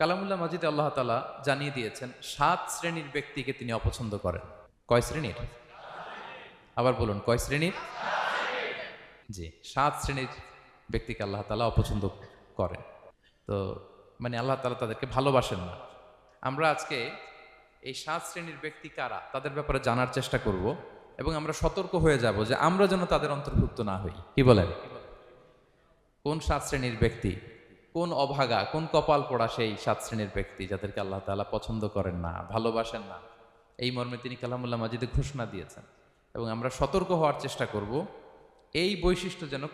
কালামুল্লাহ মাজিদে আল্লাহ তাআলা জানিয়ে দিয়েছেন ৭ শ্রেণীর ব্যক্তিকে তিনি অপছন্দ করেন। কয় শ্রেণীর? আবার বলুন, কয় শ্রেণীর? জি, ৭ শ্রেণীর ব্যক্তিকে আল্লাহ তাআলা অপছন্দ করেন। তো মানে আল্লাহ তাআলা তাদেরকে ভালোবাসেন না। আমরা আজকে এই ৭ শ্রেণীর ব্যক্তি কারা তাদের ব্যাপারে জানার চেষ্টা করব এবং আমরা সতর্ক হয়ে যাব যে আমরা যেন তাদের অন্তর্ভুক্ত না হই। কি বলেন? কোন ৭ শ্রেণীর ব্যক্তি, কোন অভাগা, কোন কপাল পোড়া সেই ৭ শ্রেণীর ব্যক্তি যাদেরকে আল্লাহ তাআলা পছন্দ করেন না, ভালোবাসেন না, এই মর্মে তিনি কালামুল্লাহ মাজিদে ঘোষণা দিয়েছেন। এবং আমরা সতর্ক হওয়ার চেষ্টা করব এই বৈশিষ্ট্য যেন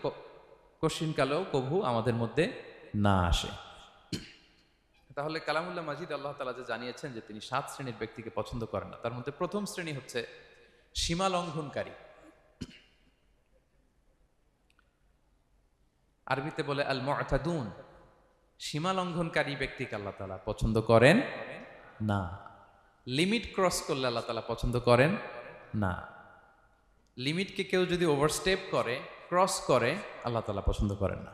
কশিনকালেও কভু আমাদের মধ্যে না আসে। তাহলে কালামুল্লাহ মাজিদ আল্লাহ তাআলা যে জানিয়েছেন যে তিনি ৭ শ্রেণীর ব্যক্তিকে পছন্দ করেন না, তার মধ্যে প্রথম শ্রেণী হচ্ছে সীমা লঙ্ঘনকারী। আরবিতে বলে আল মুআতাদুন। সীমা লঙ্ঘনকারী ব্যক্তিকে আল্লাহ তাআলা পছন্দ করেন না। লিমিট ক্রস করলে আল্লাহ তাআলা পছন্দ করেন না। লিমিটকে কেউ যদি ওভারস্টেপ করে, ক্রস করে, আল্লাহ তাআলা পছন্দ করেন না।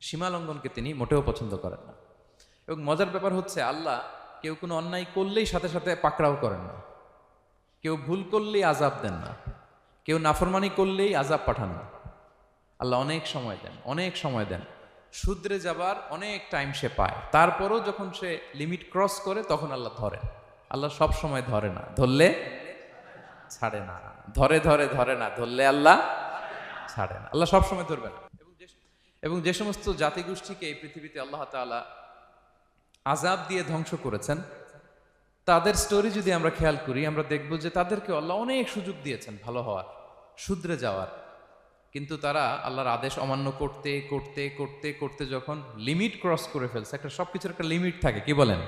সীমা লঙ্ঘনকে তিনি মোটেও পছন্দ করেন না। এবং মজার ব্যাপার হচ্ছে আল্লাহ কেউ কোনো অন্যায় করলেই সাথে সাথে পাকড়াও করেন না। কেউ ভুল করলেই আযাব দেন না। কেউ নাফরমানি করলেই আযাব পাঠান না। আল্লাহ অনেক সময় দেন, অনেক সময় দেন। শুধরে যাবার অনেক টাইম সে পায়, তারপরও যখন সে লিমিট ক্রস করে তখন আল্লাহ ধরেন। আল্লাহ সব সময় ধরে না, ধরলে ছাড়ে না। ধরে ধরে ধরে না, ধরলে আল্লাহ ছাড়ে না। আল্লাহ সব সময় ধরবে না। এবং যে সমস্ত জাতিগোষ্ঠীকে এই পৃথিবীতে আল্লাহ তাআলা আযাব দিয়ে ধ্বংস করেছেন, তাদের স্টোরি যদি আমরা খেয়াল করি, আমরা দেখব যে তাদেরকে আল্লাহ অনেক সুযোগ দিয়েছেন ভালো হওয়ার, শুধরে যাওয়ার। কিন্তু তারা আল্লাহর আদেশ অমান্য করতে করতে করতে করতে যখন লিমিট ক্রস করে ফেলছে, একটা সবকিছুর একটা লিমিট থাকে, কি বলেন?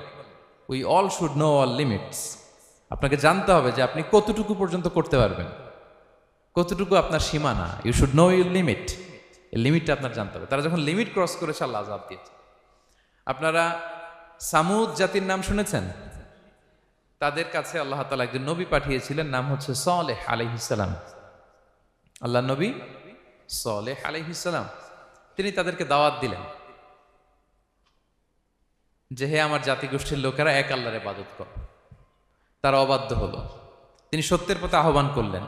We all should know all limits. আপনাকে জানতে হবে যে আপনি কতটুকু পর্যন্ত করতে পারবেন, কতটুকু আপনার সীমানা। You should know your limit. এই লিমিটটা আপনার জানতে হবে। তারা যখন লিমিট ক্রস করেছে আল্লাহ আযাব দিয়েছে। আপনারা সামুদ জাতির নাম শুনেছেন? তাদের কাছে আল্লাহ তাআলা একজন নবী পাঠিয়েছিলেন, নাম হচ্ছে সালেহ আলাইহিস সালাম। আল্লাহ নবী সালেহ আলাইহিস সালাম, তিনি তাদেরকে দাওয়াত দিলেন যে হে আমার জাতিগোষ্ঠীর লোকেরা, এক আল্লাহর ইবাদত করো। তারা অবাধ্য হলো। তিনি সত্যের পথে আহ্বান করলেন,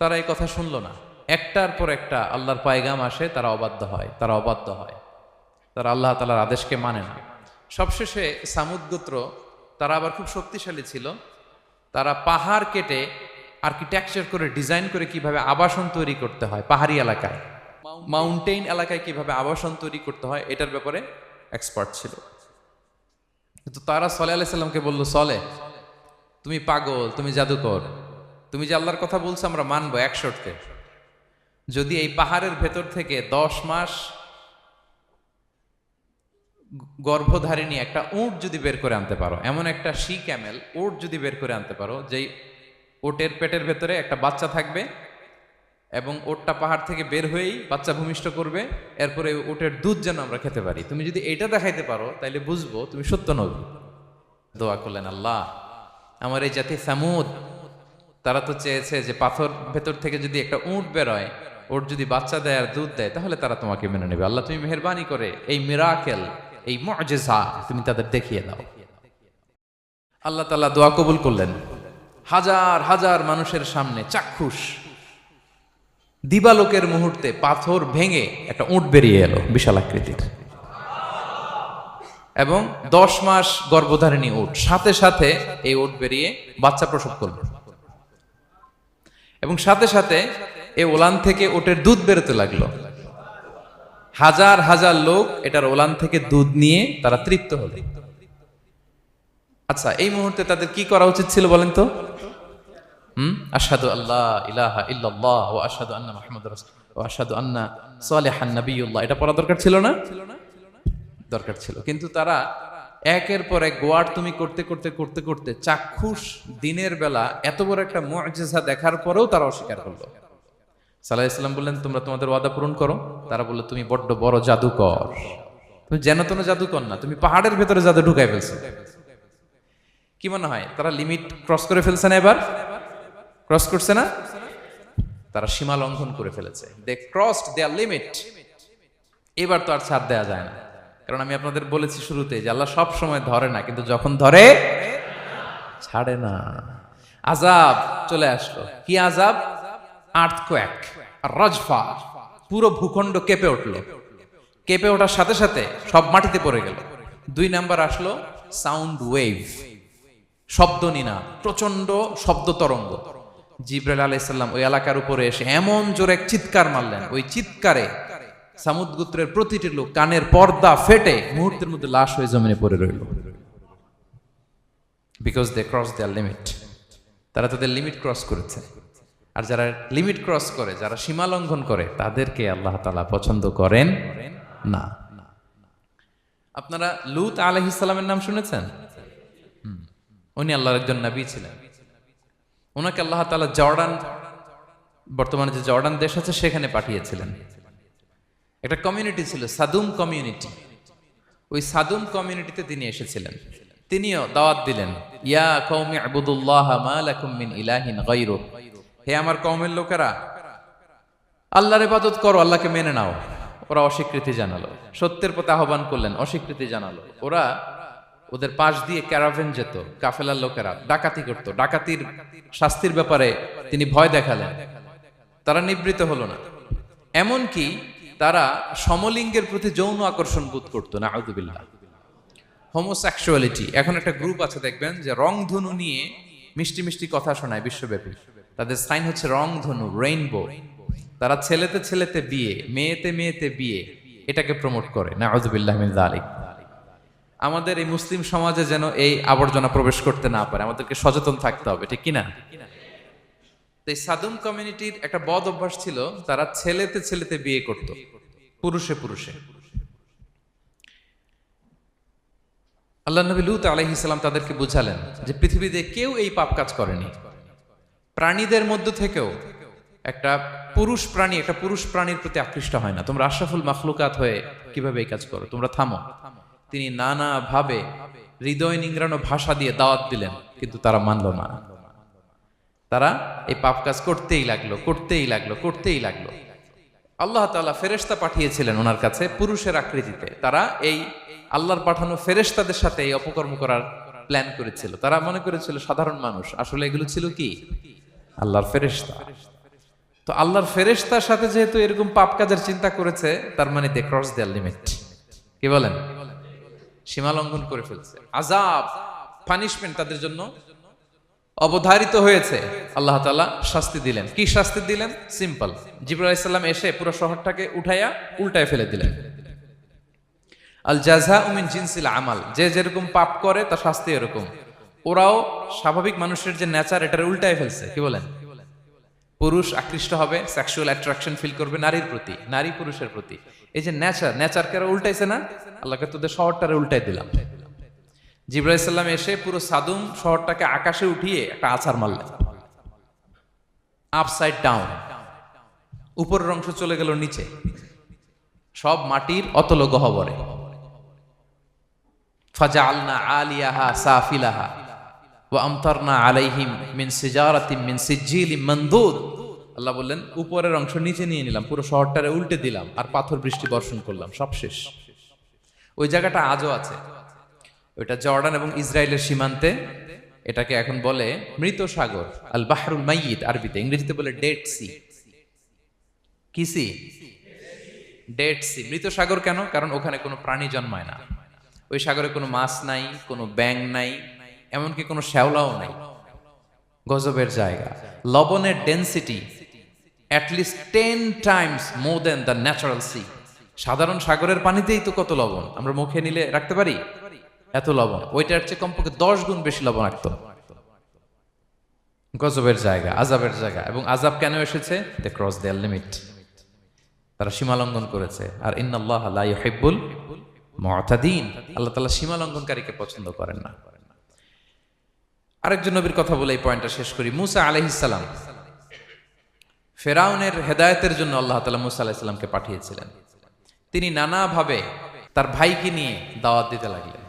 তারা এই কথা শুনলো না। একটার পর একটা আল্লাহর পায়গাম আসে, তারা অবাধ্য হয়, তারা অবাধ্য হয়, তারা আল্লাহ তাআলার আদেশকে মানে না। সবশেষে সামুদ গোত্র, তারা আবার খুব শক্তিশালী ছিল। তারা পাহাড় কেটে আর্কিটেকচার করে, ডিজাইন করে কিভাবে আবাসন তৈরি করতে হয় পাহাড়ি এলাকায়, মাউন্টেইন এলাকায় কিভাবে আবাসন তৈরি করতে হয়, এটার ব্যাপারে এক্সপার্ট ছিল। কিন্তু তারা সালেহ আলাইহিস সালামকে বলল, সালেহ তুমি পাগল, তুমি জাদুকর, তুমি যে আল্লাহর কথা বলছো আমরা মানবো এক শর্তে, যদি এই পাহাড়ের ভেতর থেকে 10 মাস গর্ভধারিণী একটা উট যদি বের করে আনতে পারো, এমন একটা শি ক্যামেল উট যদি বের করে আনতে পারো, যেই ওটের পেটের ভেতরে একটা বাচ্চা থাকবে এবং ওটটা পাহাড় থেকে বের হয়েই বাচ্চা ভূমিষ্ঠ করবে, এরপরে ওটের দুধ যেন আমরা খেতে পারি, তুমি যদি এটা দেখাইতে পারো তাইলে বুঝবো তুমি সত্য নবী। দোয়া করলেন, আল্লাহ আমার এই জাতি সামুদ, তারা তো চেয়েছে যে পাথর ভেতর থেকে যদি একটা উট বেরোয়, ওট যদি বাচ্চা দেয় আর দুধ দেয়, তাহলে তারা তোমাকে মেনে নেবে। আল্লাহ তুমি মেহেরবানি করে এই মিরাকেল, এই মুআজিজা তুমি তাদের দেখিয়ে দাও। আল্লাহ তাআলা দোয়া কবুল করলেন। হাজার হাজার মানুষের সামনে চাক্ষুষ দিবালোকের মুহূর্তে পাথর ভেঙে একটা উট বেরিয়ে এলো বিশাল আকৃতির, এবং 10 মাস গর্ভধারিণী উট, সাথে সাথে এই উট বেরিয়ে বাচ্চা প্রসব করল, এবং সাথে সাথে এই ওলান থেকে উটের দুধ বেরোতে লাগলো। হাজার হাজার লোক এটার ওলান থেকে দুধ নিয়ে তারা তৃপ্ত হলো। আচ্ছা, এই মুহূর্তে তাদের কি করা উচিত ছিল বলেন তো? আশহাদু আল্লা ইলাহা ইল্লাল্লাহ ওয়া আশহাদু আন্না মুহাম্মাদুর রাসূলুল্লাহ ওয়া আশহাদু আন্না সালিহান নাবিয়্যুল্লাহ, এটা পড়া দরকার ছিল না? দরকার ছিল। কিন্তু তারা একের পর এক গোয়ার তুমি করতে করতে করতে করতে চাক্ষুষ দিনের বেলা এত বড় একটা মুআজিজা দেখার পরেও তারা অস্বীকার করলো। সাল্লাল্লাহু আলাইহি ওয়াসাল্লাম বললেন, তোমরা তোমাদের ওয়াদা পূরণ করো। তারা বলল, তুমি বড্ড বড় জাদুকর, তুমি যেন তেন জাদুকর না, তুমি পাহাড়ের ভেতরে জাদু ঢুকাই ফেলছো। কি মনে হয় তারা লিমিট ক্রস করে ফেলছে না? এবার ক্রস করছে না? তারা সীমা লঙ্ঘন করে ফেলেছে। দে ক্রসড দেয়ার লিমিট। এবার তো আর ছাড় দেয়া যায় না। কারণ আমি আপনাদের বলেছি শুরুতে যে আল্লাহ সব সময় ধরে না, কিন্তু যখন ধরে ছাড়ে না। আযাব চলে আসলো। কি আযাব? আর্থকোয়েক, রাজফা, পুরো ভূখণ্ড কেঁপে উঠলো। কেঁপে ওঠার সাথে সাথে সব মাটিতে পড়ে গেল। 2 নাম্বার আসলো সাউন্ড ওয়েভ, শব্দ নিনাদ, প্রচন্ড শব্দ তরঙ্গ। জিবরাইল আলাইহিস সালাম ওই এলাকার উপরে এসে এমন জোরে এক চিৎকার মারলেন, ওই চিৎকারে সামুদ গোত্রের প্রতিটি লোক কানের পর্দা ফেটে মুহূর্তের মধ্যে লাশ হয়ে জমিনে পড়ে রইল। Because they cross their limit. তারা তাদের লিমিট ক্রস করেছে। আর যারা লিমিট ক্রস করে, যারা সীমা লঙ্ঘন করে, তাদেরকে আল্লাহ তাআলা পছন্দ করেন না। আপনারা লূত আলাইহিস সালামের নাম শুনেছেন? উনি আল্লাহর একজন নবী ছিলেন। ওনাকে আল্লাহ তাআলা জর্ডান, বর্তমানে যে জর্ডান দেশ আছে সেখানে পাঠিয়েছিলেন। একটা কমিউনিটি ছিল সাদুম কমিউনিটি। ওই সাদুম কমিউনিটিতে তিনি এসেছিলেন। তিনিও দাওয়াত দিলেন, ইয়া কওমি ইবুদুল্লাহ মা লাকুম মিন ইলাহিন গায়রু। হে আমার কওমের লোকেরা, আল্লাহর ইবাদত করো, আল্লাহকে মেনে নাও। ওরা অস্বীকৃতি জানালো। সত্যের পথে আহ্বান করলেন, অস্বীকৃতি জানালো। ওদের পাশ দিয়ে ক্যারাভেন যেত, কাফেলার লোকেরা ডাকাতি করত। ডাকাতির শাস্তির ব্যাপারে তিনি ভয় দেখালেন। তারা নিবৃত্ত হলো না। এমনকি তারা সমলিঙ্গের প্রতি যৌন আকর্ষণ বোধ করতো। নাউযুবিল্লাহ। হোমোসেক্সুয়ালিটি। এখন একটা গ্রুপ আছে দেখবেন যে রংধনু নিয়ে মিষ্টি মিষ্টি কথা শোনায় বিশ্বব্যাপী। তাদের সাইন হচ্ছে রংধনু, রেইনবো। তারা ছেলেতে ছেলেতে বিয়ে, মেয়েতে মেয়েতে বিয়ে, এটাকে প্রমোট করে। নাউযুবিল্লাহ মিন যালিক। আমাদের এই মুসলিম সমাজে যেন এই আবর্জনা প্রবেশ করতে না পারে, আমাদেরকে সচেতন থাকতে হবে, ঠিক কিনা? এই সাদুম কমিউনিটির একটা বদ অভ্যাস ছিল, তারা ছেলেতে ছেলেতে বিয়ে করত, পুরুষে পুরুষে। আল্লাহ নবী লূত আলাইহিস সালাম তাদেরকে বুঝালেন যে পৃথিবীতে কেউ এই পাপ কাজ করেনি। প্রাণীদের মধ্য থেকেও একটা পুরুষ প্রাণীর প্রতি আকৃষ্ট হয় না। তোমরা আশরাফুল মাখলুকাত হয়ে কিভাবে এই কাজ করো? তোমরা থামো। তিনি নানা ভাবে হৃদয় নিংড়ানো ভাষা দিয়ে দাওয়াত দিলেন, কিন্তু তারা মানল না। তারা এই পাপ কাজ করতেই লাগলো। আল্লাহ তাআলা ফেরেশতা পাঠিয়েছিলেন ওনার কাছে পুরুষের আকৃতিতে। তারা এই আল্লাহর পাঠানো ফেরেশতাদের সাথে এই অপকর্ম করার প্ল্যান করেছিল। তারা মনে করেছিল সাধারণ মানুষ, আসলে এগুলো ছিল কি? আল্লাহর ফেরেশতা। তো আল্লাহর ফেরেশতার সাথে যেহেতু এরকম পাপ কাজের চিন্তা করেছে, তার মানে দে ক্রস দেয়ার লিমিট। কি বলেন? সীমা লঙ্ঘন করে ফেলছে। আযাব, পানিশমেন্ট তাদের জন্য অবধারিত হয়েছে। আল্লাহ তাআলা শাস্তি দিলেন। কি শাস্তি দিলেন? সিম্পল। জিবরাইল আলাইহিস সালাম এসে পুরো শহরটাকে উঠাইয়া উল্টায় ফেলে দিলেন। আল জাযাউ মিন জিনসিল আমাল। যে যেরকম পাপ করে তার শাস্তি এরকম। ওরাও স্বাভাবিক মানুষের যে নেচার, এটার উল্টায় ফেলছে। কি বলেন? পুরুষ আকৃষ্ট হবে, সেক্সুয়াল অ্যাট্রাকশন ফিল করবে নারীর প্রতি, নারী পুরুষের প্রতি। এই যে নেচারকে উল্টাইছে না, আল্লাহকে তোদের শহরটারে উল্টাই দিলাম। জিবরাইল আলাইহিস সালাম এসে পুরো সাদুম শহরটাকে আকাশে উঠিয়ে একটা আছাড় মারলেন, আপসাইড ডাউন। উপরের অংশ চলে গেল নিচে, সব মাটির অতল গহ্বরে। ফাজআলনা আলিয়াহা সাফিলাহা ওয়া আমতারনা আলাইহিম মিন সিজারাতিন মিন সিজিলিম মানদুদ। আল্লাহ বললেন, উপরের অংশ নিচে নিয়ে নিলাম, পুরো শহরটারে উল্টে দিলাম, আর পাথর বৃষ্টি বর্ষণ করলাম, সব শেষ। ওই জায়গাটা আজও আছে। ওইটা জর্ডান এবং ইসরায়েলের সীমান্তে। এটাকে এখন বলে মৃত সাগর, আল বাহরুল মাইয়িত আরবিতে। ইংরেজিতে বলে ডেড সি। কি সি? Dead sea. মৃত সাগর কেন? কারণ ওখানে কোনো প্রাণী জন্মায় না। ওই সাগরে কোনো মাছ নাই, কোনো ব্যাঙ নাই, এমনকি কোনো শ্যাওলাও নাই। গজবের জায়গা। লবণের density at least 10 times more than the natural sea. সাধারণ সাগরের পানিতেই তো কত লবণ, আমরা মুখে নিলে রাখতে পারি এত লবণ। ওইটার চেয়ে কমপক্ষে 10 গুণ বেশি লবণাক্ত। গজবের জায়গা, আযাবের জায়গা। এবং আযাব কেন এসেছে? They cross their limit. তারা সীমা লঙ্ঘন করেছে। আর ইন্নাল্লাহা লা ইউহিব্বুল মুতাদিন। আল্লাহ তাআলা সীমা লঙ্ঘনকারীকে পছন্দ করেন না। আরেকজন নবীর কথা বলে এই পয়েন্টটা শেষ করি। মূসা আলাইহিস সালাম, ফেরাউনের হেদায়েতের জন্য আল্লাহ তাআলা মূসা আলাইহিস সালামকে পাঠিয়েছিলেন। তিনি নানাভাবে তার ভাইকে নিয়ে দাওয়াত দিতে লাগলেন,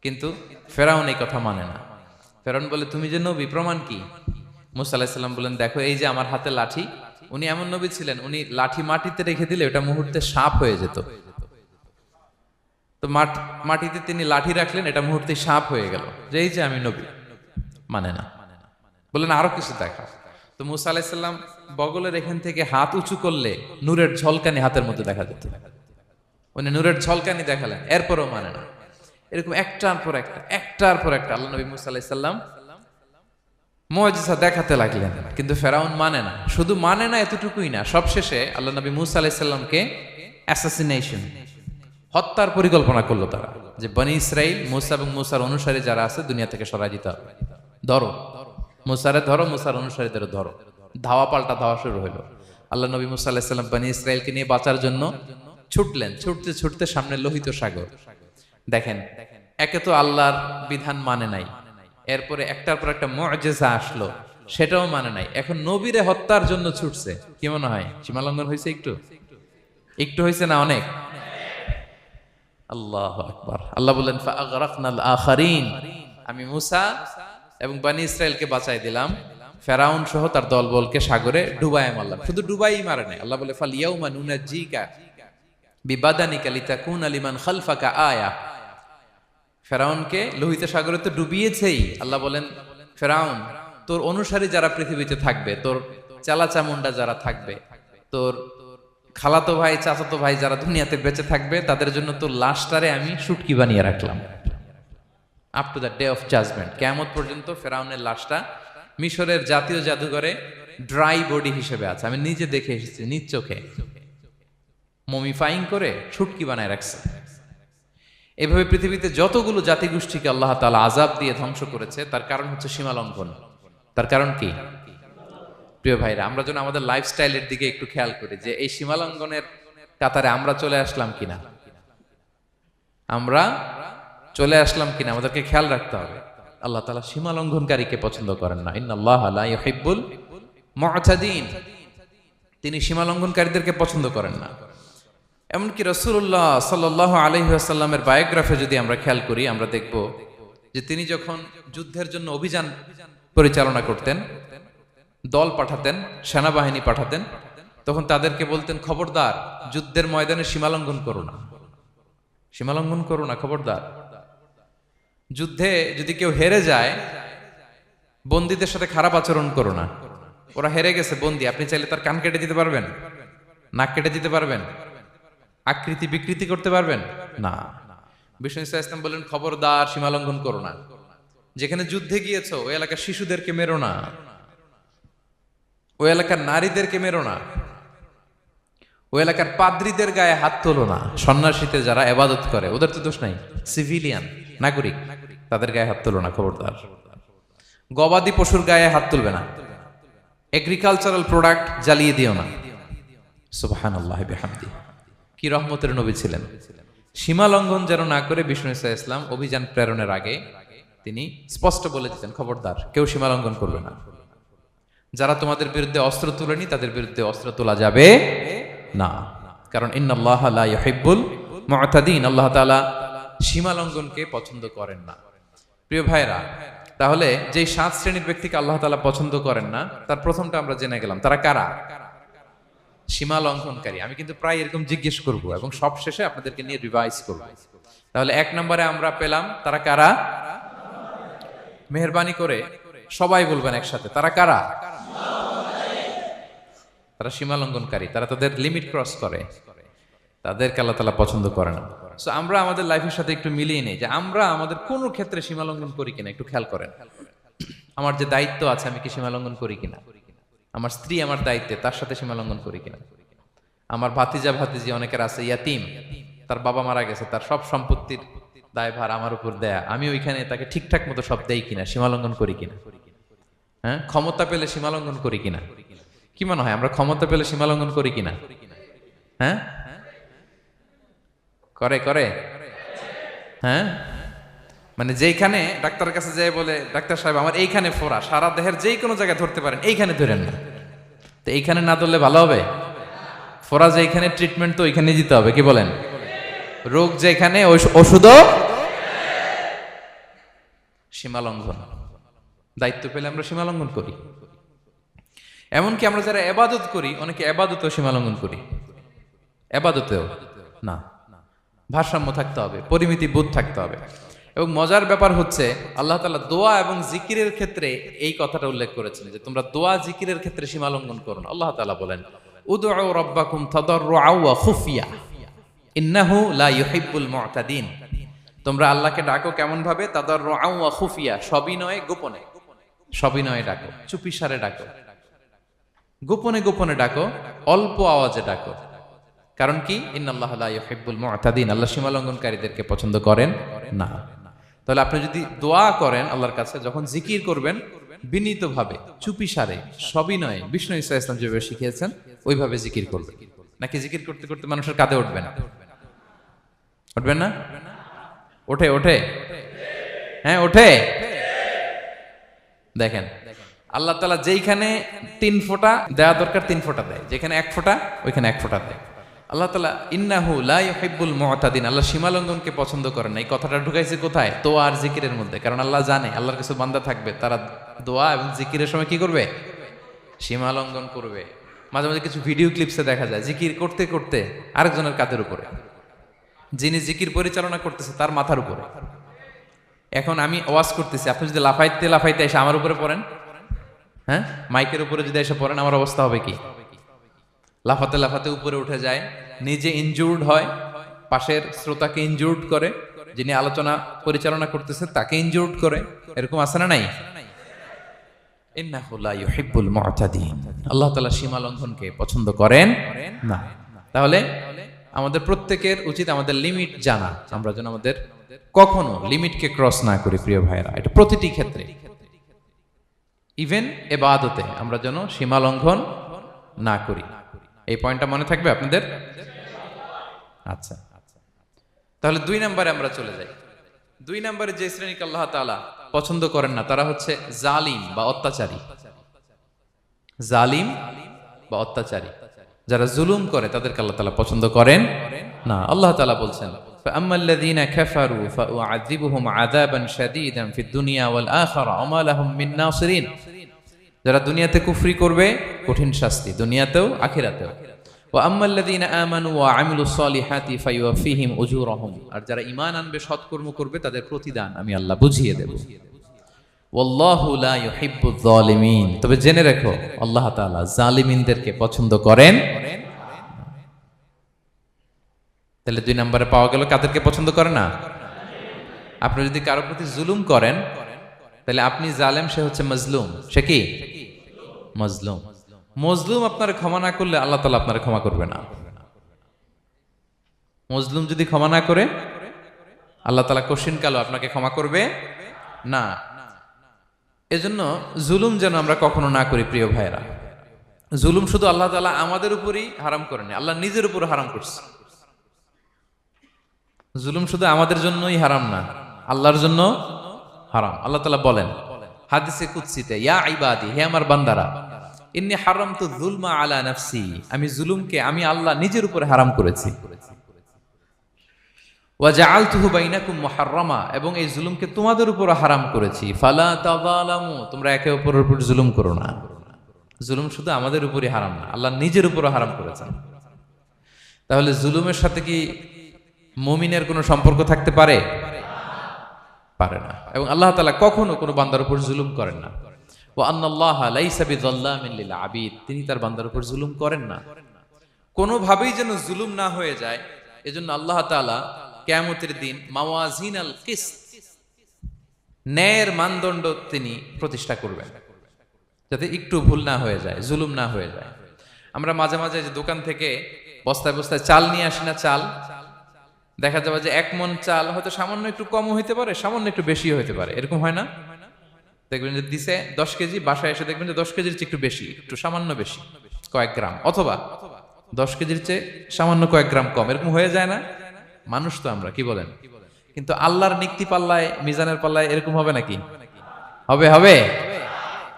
কিন্তু ফেরাউন এই কথা মানে না। ফেরাউন বলে, তুমি যে নবী, প্রমাণ কি? মূসা আলাইহিস সালাম বলেন, দেখো এই যে আমার হাতে লাঠি। উনি এমন নবী ছিলেন, উনি লাঠি মাটিতে রেখে দিলে ওটা মুহূর্তে সাপ হয়ে যেত। তো মাটিতে তিনি লাঠি রাখলেন, এটা মুহূর্তে সাপ হয়ে গেল, যে এই যে আমি নবী। মানে না, বললেন আরো কিছু দেখা। তো মুসা আলাইহিসসালাম বগলের এখান থেকে হাত উঁচু করলে নূরের ঝলকানি হাতের মধ্যে দেখা যেত, উনি নূরের ঝলকানি দেখালেন, এরপরও মানে না। এরকম একটার পর একটা আল্লাহ নবী মুসা আলাইহিসসালাম মুআজিজা দেখাতে লাগলেন, কিন্তু ফেরাউন মানে না। শুধু মানে না এতটুকুই না, সবশেষে আল্লাহ নবী মুসা আলাইহিসসালামকে অ্যাসাসিনেশন, হত্যার পরিকল্পনা করলো তারা, যে বনি ইসরাইল, মুসা এবং মুসার অনুসারী যারা আছে দুনিয়া থেকে সরাই দিতে হবে, ধরো মুসারে ধরো, মুসার অনুসারীদের ধরো। ধাওয়া পাল্টা ধাওয়া শুরু হলো। আল্লাহ নবী মুসা আলাইহিস সালাম বনি ইসরাইলকে নিয়ে বাঁচার জন্য ছুটলেন, ছুটতে ছুটতে সামনে লোহিত সাগর। দেখেন, একে তো আল্লাহর বিধান মানে নাই, এরপরে একটার পর একটা মুআজিজা আসলো, সেটাও মানে নাই, এখন নবীরে হত্যার জন্য ছুটছে। কি মনে হয় সীমা লঙ্ঘন হয়েছে? একটু হয়েছে না অনেক? আল্লাহু আকবার। আল্লাহ বললেন ফাআগরাকনাল আখারিন, আমি মুসা এবং বনি ইসরাইলকে বাঁচাই দিলাম, ফেরাউন সহ তার দলবলকে সাগরে ডুবায় মারলাম। শুধু ডুবাই মারে নাই, আল্লাহ বলে ফাল ইয়াউমা নুনাজ্জিকা বিবাদানিকা লিতাকুনা লিমান খালফাকা আয়া। ফেরাউনকে লোহিত সাগরে তো ডুবিয়েছেই, আল্লাহ বলেন ফেরাউন, তোর অনুসারী যারা পৃথিবীতে থাকবে, তোর চালা চামুন্ডা যারা থাকবে, তোর খালাতো ভাই চাচাতো ভাই যারা দুনিয়াতে বেঁচে থাকবে, তাদের জন্য তোর লাশটারে আমি শুটকি বানিয়ে রাখলাম। Up to the day of judgement, কিয়ামত পর্যন্ত ফেরাউনের লাশটা মিশরের জাতীয় জাদুঘরে ড্রাই বডি হিসেবে আছে। আমি নিজে দেখে এসেছি, নিজ চোখে মমিফাইং করে শুটকি বানায় রাখছে। এভাবে পৃথিবীতে যতগুলো জাতিগোষ্ঠীকে আল্লাহ তাআলা আযাব দিয়ে ধ্বংস করেছে, তার কারণ হচ্ছে সীমা লঙ্ঘন। তার কারণ কি? প্রিয় ভাইরা, আমরা যেন আমাদের লাইফস্টাইলের দিকে একটু খেয়াল করি, যে এই সীমা লঙ্ঘনের কাতারে আমরা চলে আসলাম কিনা, আমাদেরকে খেয়াল রাখতে হবে। আল্লাহ তাআলা সীমা লঙ্ঘনকারীকে পছন্দ করেন না। ইন্নাল্লাহা লা ইউহিব্বুল মুআতাদিন, তিনি সীমা লঙ্ঘনকারীদেরকে পছন্দ করেন না। এমনকি রাসূলুল্লাহ সাল্লাল্লাহু আলাইহি ওয়াসাল্লামের বায়োগ্রাফি যদি আমরা খেয়াল করি, আমরা দেখব যে তিনি যখন যুদ্ধের জন্য অভিযান পরিচালনা করতেন, দল পাঠাতেন, সেনাবাহিনী পাঠাতেন, তখন তাদেরকে বলতেন খবরদার যুদ্ধের ময়দানে সীমা লঙ্ঘন করো না, খবরদার। যুদ্ধে যদি কেউ হেরে যায়, বন্দীদের সাথে খারাপ আচরণ করো না। ওরা হেরে গেছে বন্দী, আপনি চাইলে তার কান কেটে দিতে পারবেন, নাক কেটে দিতে পারবেন, আকৃতি বিকৃতি করতে পারবেন না। বিষ্ণু ইসলাম বললেন খবরদার সীমা লঙ্ঘন করো না। যেখানে যুদ্ধে গিয়েছো ওই এলাকার শিশুদেরকে মেরো না, ওই এলাকার নারীদেরকে মেরো না, ওই এলাকার পাদ্রীদের গায়ে হাত তোলো না। সন্ন্যাসীতে যারা ইবাদত করে ওদের তো দোষ নাই, সিভিলিয়ান নাগরিক, তাদের গায়ে হাত তোলো না, খবরদার। গবাদি পশুর গায়ে হাত তুলবে না, এগ্রিকালচারাল প্রোডাক্ট জ্বালিয়ে দিও না। সুবহানাল্লাহি বিহামদিহি, কি রহমতের নবী ছিলেন। সীমা লঙ্ঘন যেন না করে বিষ্ণু ইসলাম অভিযান প্রেরণের আগে তিনি স্পষ্ট বলে দিতেন খবরদার কেউ সীমা লঙ্ঘন করবে না। যারা তোমাদের বিরুদ্ধে অস্ত্র তুলেনি তাদের বিরুদ্ধে অস্ত্র তোলা যাবে না, কারণ ইন্নাল্লাহা লা ইউহিব্বুল মুআতাদিন, আল্লাহ তাআলা সীমা লঙ্ঘনকে পছন্দ করেন না। প্রিয় ভাইরা, তাহলে যে 7 শ্রেণীর ব্যক্তিকে আল্লাহ তাআলা পছন্দ করেন না, তার প্রথমটা আমরা জেনে গেলাম, তারা কারা? সীমা লঙ্ঘনকারী। আমি কিন্তু প্রায় এরকম জিজ্ঞেস করব এবং সব শেষে আপনাদেরকে নিয়ে রিভাইজ করব। তাহলে 1 নম্বরে আমরা পেলাম তারা কারা? মেহেরবানি করে সবাই বলবেন একসাথে, তারা কারা? তারা সীমা লঙ্ঘনকারী, তারা তাদের লিমিট ক্রস করে, তাদেরকে আল্লাহ তাআলা পছন্দ করে না। সো আমরা আমাদের লাইফের সাথে একটু মিলিয়ে নেই যে আমরা আমাদের কোন ক্ষেত্রে সীমা লঙ্ঘন করি কিনা, একটু খেয়াল করেন। আমার যে দায়িত্ব আছে আমি কি সীমা লঙ্ঘন করি কিনা? আমার স্ত্রী আমার দায়িত্বে, তার সাথে সীমা লঙ্ঘন করি কিনা? আমার ভাতিজি অনেকের আছে ইয়াতিম, তার বাবা মারা গেছে, তার সব সম্পত্তির দায়ভার আমার উপর দেয়া, আমি ওইখানে তাকে ঠিকঠাক মতো সব দেই কিনা, সীমা লঙ্ঘন করি কিনা? হ্যাঁ, ক্ষমতা পেলে সীমা লঙ্ঘন করি কিনা? কি মনে হয় আমরা ক্ষমতা পেলে সীমা লঙ্ঘন করি কিনা? হ্যাঁ, করে হ্যাঁ, মানে যেইখানে ডাক্তারের কাছে যাই বলে ডাক্তার সাহেব আমার এইখানে ফোড়া, সারা দেহের যেই কোনো জায়গায় ধরতে পারেন, এইখানে ধরেন না, তো এইখানে না ধরলে ভালো হবে? ফোড়া যেখানে, ট্রিটমেন্ট তো ওইখানে দিতে হবে, কি বলেন? রোগ যেখানে ওষুধও সীমা লঙ্ঘন। দায়িত্ব পেলে আমরা সীমা লঙ্ঘন করি। এমনকি আমরা যারা ইবাদত করি, অনেকে ইবাদতেও সীমা লঙ্ঘন করি, ইবাদতেও না। ভারসাম্য থাকতে হবে, পরিমিতি বোধ থাকতে হবে। এবং মজার ব্যাপার হচ্ছে আল্লাহ তাআলা দোয়া এবং জিকিরের ক্ষেত্রে এই কথাটা উল্লেখ করেছেন যে তোমরা দোয়া জিকিরের ক্ষেত্রে সীমা লঙ্ঘন করো না। আল্লাহ তাআলা বলেন উদউ রাব্বাকুম তাদাররুআ ওয়া খুফিয়া ইন্নাহু লা ইউহিব্বুল মু'তাদিন। তোমরা আল্লাহকে ডাকো কেমন ভাবে? তাদাররুআ ওয়া খুফিয়া, সবিনয়ে গোপনে। সবিনয়ে ডাকো, চুপিসারে ডাকো, গোপনে গোপনে ডাকো, অল্প আওয়াজে ডাকো। কারণ কি? ইন্নাল্লাহা লা ইউহিব্বুল মু'তাদিন, আল্লাহ সীমা লঙ্ঘনকারীদেরকে পছন্দ করেন না। তাহলে আপনি যদি দোয়া করেন আল্লাহর কাছে, যখন জিকির করবেন বিনীতভাবে, চুপিসারে, সবিনয়ে, বিষ্ণু ঈসা ইসলাম যেভাবে শিখিয়েছেন ওইভাবে জিকির করবেন। নাকি জিকির করতে করতে মানুষের কাঁধে উঠবেন? উঠবেন না? ওঠে ওঠে, হ্যাঁ ওঠে। দেখেন আল্লাহ তাআলা যেইখানে 3 ফোঁটা দেওয়া দরকার 3 ফোঁটা দেয়, যেখানে 1 ফোঁটা ওইখানে 1 ফোঁটা দেয়। আল্লাহ তাআলা ইন্নাহু লা ইউহিব্বুল মু'তাদিন, আল্লাহ সীমা লঙ্ঘনকে পছন্দ করেন না। এই কথাটা ঢুকাইছে কোথায়? দোয়া আর জিকিরের মধ্যে। কারণ আল্লাহ জানে আল্লাহর কিছু বান্দা থাকবে তারা দোয়া এবং জিকিরের সময় কি করবে? সীমা লঙ্ঘন করবে। মাঝে মাঝে কিছু ভিডিও ক্লিপসে দেখা যায় জিকির করতে করতে আরেকজনের কাঁধের উপরে, যিনি জিকির পরিচালনা করতেছে তার মাথার উপরে। এখন আমি ওয়াজ করতেছি, আপনি যদি লাফাইতে লাফাইতে এসে আমার উপরে পড়েন, হ্যাঁ মাইকের উপরে যদি এসে পড়েন, আমার অবস্থা হবে কি? লাফাতে লাফাতে উপরে উঠে যায়, নিজে ইনজুর্ড হয়, পাশের শ্রোতাকে ইনজুর্ড করে, যিনি আলোচনা পরিচালনা করতেছে তাকে ইনজুর্ড করে। এরকম আছে না নাই? ইন্নাহু লা ইউহিব্বুল মু'তাদিন, আল্লাহ তাআলা সীমা লঙ্ঘনকে পছন্দ করেন না। তাহলে আমাদের প্রত্যেকের উচিত আমাদের লিমিট জানা, আমরা যেন আমাদের কখনো লিমিটকে ক্রস না করি। প্রিয় ভাইয়েরা, এটা প্রতিটি ক্ষেত্রে, ইভেন ইবাদতে আমরা যেন সীমা লঙ্ঘন না করি। এই পয়েন্টটা মনে থাকবে আপনাদের? আচ্ছা, তাহলে 2 নম্বরে আমরা চলে যাই। 2 নম্বরে যে শ্রেণীকে আল্লাহ তাআলা পছন্দ করেন না তারা হচ্ছে জালিম বা অত্যাচারী। জালিম বা অত্যাচারী, যারা জুলুম করে তাদেরকে আল্লাহ তাআলা পছন্দ করেন না। আল্লাহ তাআলা বলছেন ফাআম্মাল্লাযীনা কাফারু ফাউআযিবুহুম আযাবান শাদীদান ফিদ দুনিয়া ওয়াল আখিরা ওয়া মা লাহুম মিন নাসিরিন। যারা দুনিয়াতে কুফরি করবে কঠিন শাস্তি দুনিয়াতেও আখিরাতেও। ওয়া আম্মাল্লাযীনা আমানু ওয়া আমিলুস সলিহাতি ফায়ুওয়াফিহিম উজুরাহুম, আর যারা ঈমান আনবে সৎকর্ম করবে তাদের প্রতিদান আমি আল্লাহ বুঝিয়ে দেব। ওয়াল্লাহু লা ইউহিব্বুয যালিমিন, তবে জেনে রেখো আল্লাহ তাআলা জালিমিনদেরকে পছন্দ করেন। তাহলে 2 নম্বরে পাওয়া গেল কাদেরকে পছন্দ করে না? আপনি যদি কারো প্রতি জুলুম করেন তাহলে আপনি জালেম, সে হচ্ছে মাজলুম। সে কি? মাজলুম। মজলুম আপনার ক্ষমা না করলে আল্লাহ তাআলা আপনার ক্ষমা করবে না। মজলুম যদি ক্ষমা না করে আল্লাহ তাআলা কঠিন কালো আপনাকে ক্ষমা করবে না। এজন্য জুলুম যেন আমরা কখনো না করি। প্রিয় ভাইয়েরা, জুলুম শুধু আল্লাহ তাআলা আমাদের উপরই হারাম করেনি, আল্লাহ নিজের উপর হারাম করছে। জুলুম শুধু আমাদের জন্যই হারাম না, আল্লাহর জন্য হারাম। আল্লাহ তাআলা বলেন হাদিসে কুদসিতে, ইয়া ইবাদি, হে আমার বান্দারা, ইন্নী হারামতু যুলমা আলা নাফসি, আমি জুলুমকে আমি আল্লাহ নিজের উপরে হারাম করেছি। ওয়া জাআলতুহু বাইনাকুম মুহাররামা, এবং এই জুলুমকে তোমাদের উপর হারাম করেছি। ফালা তাযালামু, তোমরা একে অপরের উপর জুলুম করো না। জুলুম শুধু আমাদের উপরই হারাম না, আল্লাহ নিজের উপর হারাম করেছেন। তাহলে জুলুমের সাথে কি মুমিনের কোনো সম্পর্ক থাকতে পারে? পারে না। এবং আল্লাহ তাআলা কখনো কোনো বান্দার উপর জুলুম করেন না। ওয়া আন্নাল্লাহা লাইসা বিযাল্লামিন লিল আবিদ, তিনি তার বান্দার উপর জুলুম করেন না। কোনোভাবেই যেন জুলুম না হয়ে যায়, এজন্য আল্লাহ তাআলা কিয়ামতের দিন মাওয়াজিনাল কিসত, ন্যায়ের মানদণ্ড তিনি প্রতিষ্ঠা করবেন, যাতে একটু ভুল না হয়ে যায়, জুলুম না হয়ে যায়। আমরা মাঝে মাঝে যে দোকান থেকে বস্তায় বস্তায় চাল নিয়ে আসি না, চাল দেখা যাবে যে 1 মণ চাল হয়তো সামান্য একটু কমও হইতে পারে, সামান্য একটু বেশিও হইতে পারে। এরকম হয় না? দেখবেন যে দিছে 10 কেজি, বাসায় এসে দেখবেন যে 10 কেজির চেয়ে একটু বেশি, একটু সামান্য বেশি কয়েক গ্রাম, অথবা 10 কেজির চেয়ে সামান্য কয়েক গ্রাম কম। এরকম হয়ে যায় না? মানুষ তো আমরা, কি বলেন? কিন্তু আল্লাহর নিক্তি পাল্লায়, মিজানের পাল্লায় এরকম হবে নাকি? হবে? হবে?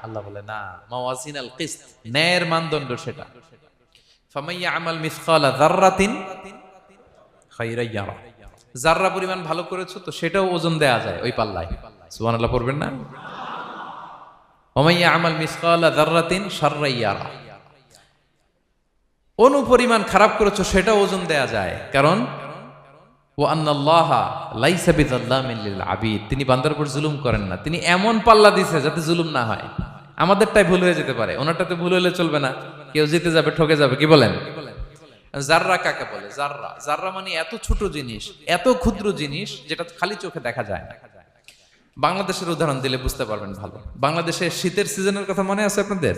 আল্লাহ বলে না, মাওয়াজিনাল কিসত, ন্যায়ের মানদণ্ড সেটা। ফামাইয়া আমাল মিসকালা যাররাতিন খায়রান ইয়ারা, যাররা পরিমাণ ভালো করেছো তো সেটাও ওজন দেয়া যায় ওই পাল্লায়। সুবহানাল্লাহ পড়বেন না? ওমাইয়া আমাল মিসকালা যাররাতিন শাররান ইয়ারা, অনুপরিমাণ খারাপ করেছো সেটাও ওজন দেয়া যায়। কারণ ওয়া আন্নাল্লাহা লাইসা বিযাল্লামিন লিল আবিদ, তিনি বান্দার উপর জুলুম করেন না। তিনি এমন পাল্লা দিছে যাতে জুলুম না হয়। আমাদেরটাই ভুল হয়ে যেতে পারে, ওনারটাতে ভুল হলে চলবে না, কেউ জিতে যাবে, ঠকে যাবে। কি বলেন? জাররা কাকে বলে? জাররা, জাররা মানে এত ছোট জিনিস, এত ক্ষুদ্র জিনিস যেটা খালি চোখে দেখা যায় না। বাংলাদেশের উদাহরণ দিলে বুঝতে পারবেন ভালো। বাংলাদেশের শীতের সিজনের কথা মনে আছে আপনাদের?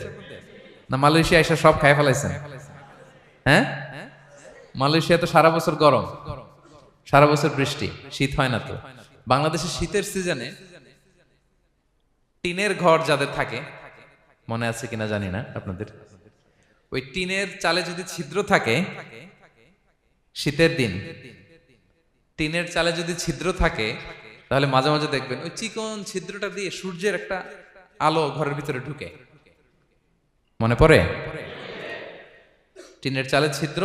না মালয়েশিয়া এসে সব খাই ফেলাইছেন? হ্যাঁ, মালয়েশিয়া তো সারা বছর গরম, সারা বছর বৃষ্টি, শীত হয় না। তো বাংলাদেশের শীতের সিজনে টিনের ঘর যাদের থাকে, মনে আছে কিনা জানি না আপনাদের, ওই টিনের চালে যদি ছিদ্র থাকে, শীতের দিন টিনের চালে যদি ছিদ্র থাকে, তাহলে মাঝে মাঝে দেখবেন ওই চিকন ছিদ্রটা দিয়ে সূর্যের একটা আলো ঘরের ভিতরে ঢুকে। মনে পড়ে? টিনের চালে ছিদ্র,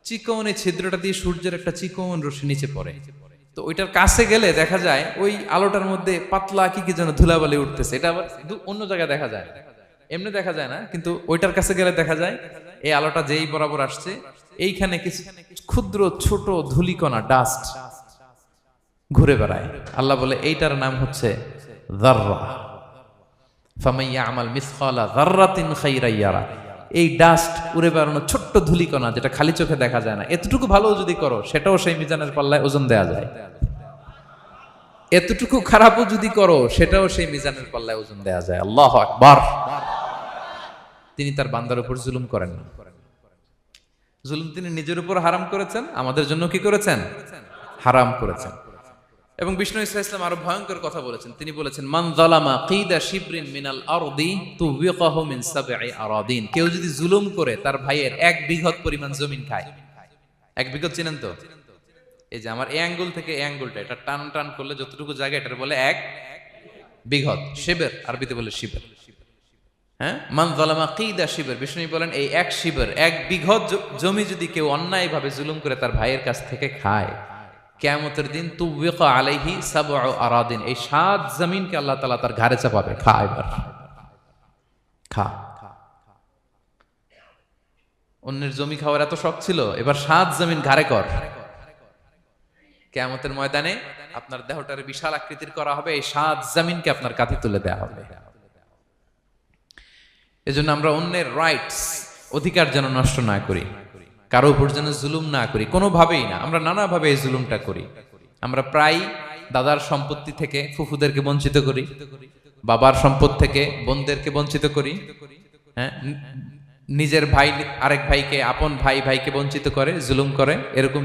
চিকন এই ছিদ্রটা দিয়ে সূর্যের একটা চিকন রশ্মি নিচে পড়ে। তো ওইটার কাছে গেলে দেখা যায় ওই আলোটার মধ্যে পাতলা কি কি যেন ধুলাবালি উঠতেছে। এটা আবার অন্য জায়গায় দেখা যায়, এমনি দেখা যায় না, কিন্তু ওইটার কাছে গেলে দেখা যায় এই আলোটা যেই বরাবর আসছে, এইখানে কিছু ক্ষুদ্র ছোট ধূলিকণা, ডাস্ট ঘুরে বেড়ায়। আল্লাহ বলে এইটার নাম হচ্ছে যাররা। ফামান ইয়ামাল মিসকালা যাররাতিন খাইরান ইয়ারা। এই ডাস্ট উড়ে বেড়ানো ছোট্ট ধূলিকণা যেটা খালি চোখে দেখা যায় না, এতটুকু ভালো যদি করো সেটাও সেই মিজানের পাল্লায় ওজন দেয়া যায়। এতটুকু খারাপও যদি করো সেটাও সেই মিজানের পাল্লায় ওজন দেয়া যায়। আল্লাহু আকবার। তিনি তার বান্দার উপর জুলুম করেন না। জুলুম তিনি নিজের উপর হারাম করেছেন, আমাদের জন্য কি করেছেন? হারাম করেছেন। এবং বিষ্ণু ইসলাম আরো ভয়ঙ্কর কথা বলেছেন। তিনি বলেছেন, মান যালামা কিদা শিবরিন মিনাল আরদি তুবিকাহু মিন সাবঈ আরাদিন। কেউ যদি জুলুম করে তার ভাইয়ের 1 বিঘত পরিমাণ জমিন খায়। 1 বিঘত চিনেন তো? এই যে আমার এই আঙ্গুল থেকে এই আঙ্গুলটা, এটা টান টান করলে যতটুকু জায়গা, এটার বলে 1 বিঘত। শিবের আরবিতে বলে শিবের। হ্যাঁ, মান যালামা কিদা শিবর। বিষ্ণু বলেন এই 1 শিবর, 1 বিঘত জমি যদি কেউ অন্যায়ভাবে জুলুম করে তার ভাইয়ের কাছ থেকে খায়, কিয়ামতের দিন তুবিকা আলাইহি সাবউ আরাদিন, এই 7 জমিনকে আল্লাহ তাআলা তার ঘাড়ে চাপাবে। খা এবার, খা। অন্যের জমি খাওয়ার এত শখ ছিল, এবার 7 জমিন ঘাড়ে কর। কিয়ামতের ময়দানে আপনার দেহটার বিশাল আকৃতির করা হবে, এই 7 জমিনকে আপনার কাঁধে তুলে দেওয়া হবে। এজন্য আমরা অন্যের রাইটস, অধিকার যেন নষ্ট না করি, কারো উপর যেন জুলুম না করি, কোনোভাবেই না। আমরা নানাভাবে এই জুলুমটা করি। আমরা প্রায় দাদার সম্পত্তি থেকে ফুফুদেরকে বঞ্চিত করি, বাবার সম্পদ থেকে বোনদেরকে বঞ্চিত করি। হ্যাঁ, নিজের ভাই আরেক ভাইকে, আপন ভাই ভাইকে বঞ্চিত করে, জুলুম করে। এরকম